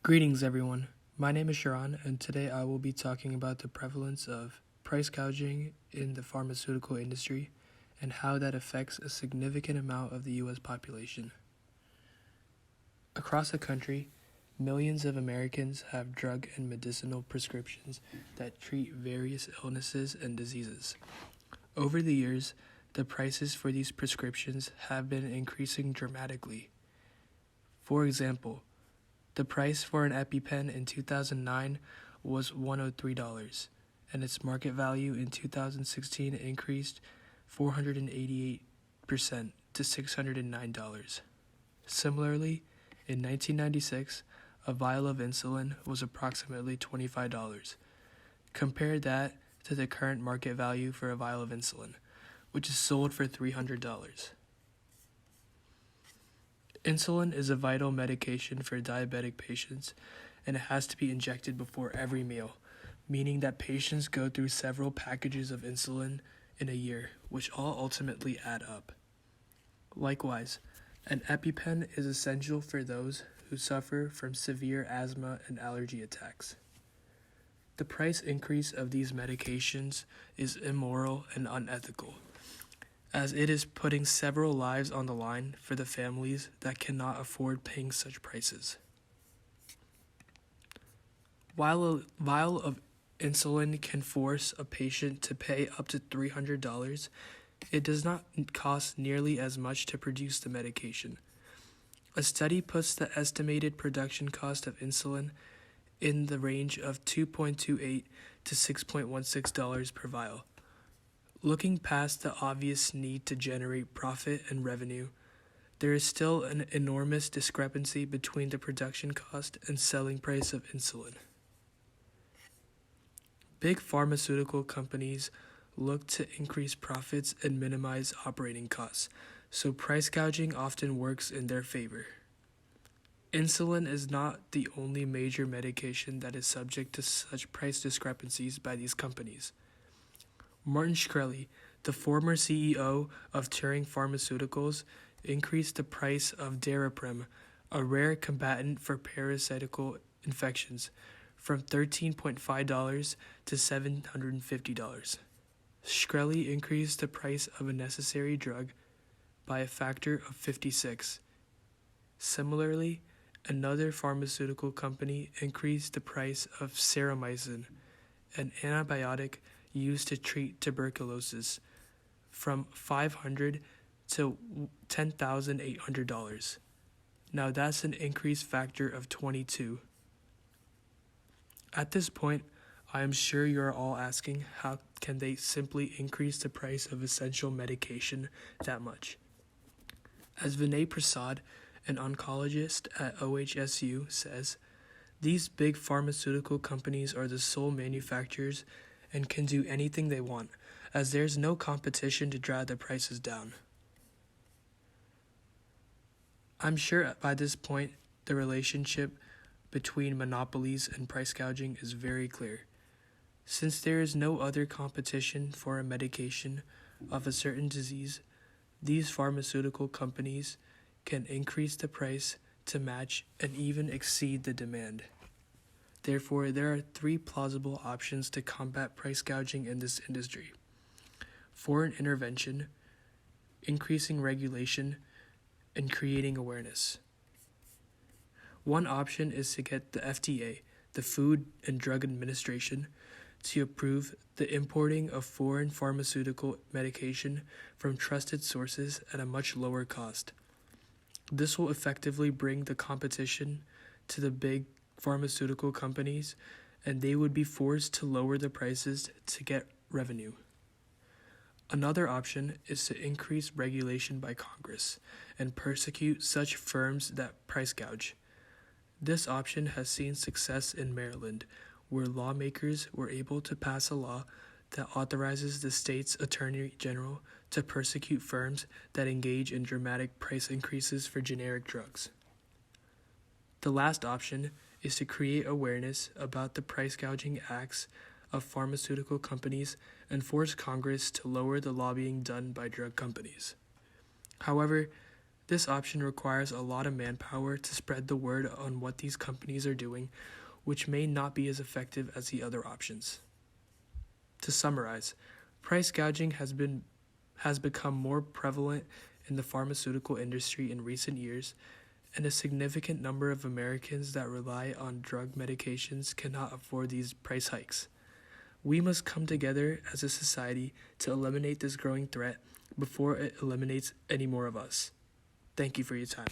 Greetings, everyone. My name is Charan, and today I will be talking about the prevalence of price gouging in the pharmaceutical industry and how that affects a significant amount of the U.S. population. Across the country, millions of Americans have drug and medicinal prescriptions that treat various illnesses and diseases. Over the years, the prices for these prescriptions have been increasing dramatically. For example, the price for an EpiPen in 2009 was $103, and its market value in 2016 increased 488% to $609. Similarly, in 1996, a vial of insulin was approximately $25. Compare that to the current market value for a vial of insulin, which is sold for $300. Insulin is a vital medication for diabetic patients, and it has to be injected before every meal, meaning that patients go through several packages of insulin in a year, which all ultimately add up. Likewise, an EpiPen is essential for those who suffer from severe asthma and allergy attacks. The price increase of these medications is immoral and unethical, as it is putting several lives on the line for the families that cannot afford paying such prices. While a vial of insulin can force a patient to pay up to $300, it does not cost nearly as much to produce the medication. A study puts the estimated production cost of insulin in the range of $2.28 to $6.16 per vial. Looking past the obvious need to generate profit and revenue, there is still an enormous discrepancy between the production cost and selling price of insulin. Big pharmaceutical companies look to increase profits and minimize operating costs, so price gouging often works in their favor. Insulin is not the only major medication that is subject to such price discrepancies by these companies. Martin Shkreli, the former CEO of Turing Pharmaceuticals, increased the price of Daraprim, a rare combatant for parasitical infections, from $13.5 to $750. Shkreli increased the price of a necessary drug by a factor of 56. Similarly, another pharmaceutical company increased the price of Saramycin, an antibiotic used to treat tuberculosis, from $500 to $10,800. Now that's an increase factor of 22. At this point, I am sure you are all asking, how can they simply increase the price of essential medication that much? As Vinay Prasad, an oncologist at OHSU, says, these big pharmaceutical companies are the sole manufacturers and can do anything they want, as there's no competition to drive the prices down. I'm sure by this point, the relationship between monopolies and price gouging is very clear. Since there is no other competition for a medication of a certain disease, these pharmaceutical companies can increase the price to match and even exceed the demand. Therefore, there are three plausible options to combat price gouging in this industry: foreign intervention, increasing regulation, and creating awareness. One option is to get the FDA, the Food and Drug Administration, to approve the importing of foreign pharmaceutical medication from trusted sources at a much lower cost. This will effectively bring the competition to the big pharmaceutical companies, and they would be forced to lower the prices to get revenue. Another option is to increase regulation by Congress and persecute such firms that price gouge. This option has seen success in Maryland, where lawmakers were able to pass a law that authorizes the state's attorney general to persecute firms that engage in dramatic price increases for generic drugs. The last option is to create awareness about the price gouging acts of pharmaceutical companies and force Congress to lower the lobbying done by drug companies. However, This option requires a lot of manpower to spread the word on what these companies are doing, which may not be as effective as the other options. To summarize, price gouging has become more prevalent in the pharmaceutical industry in recent years, and a significant number of Americans that rely on drug medications cannot afford these price hikes. We must come together as a society to eliminate this growing threat before it eliminates any more of us. Thank you for your time.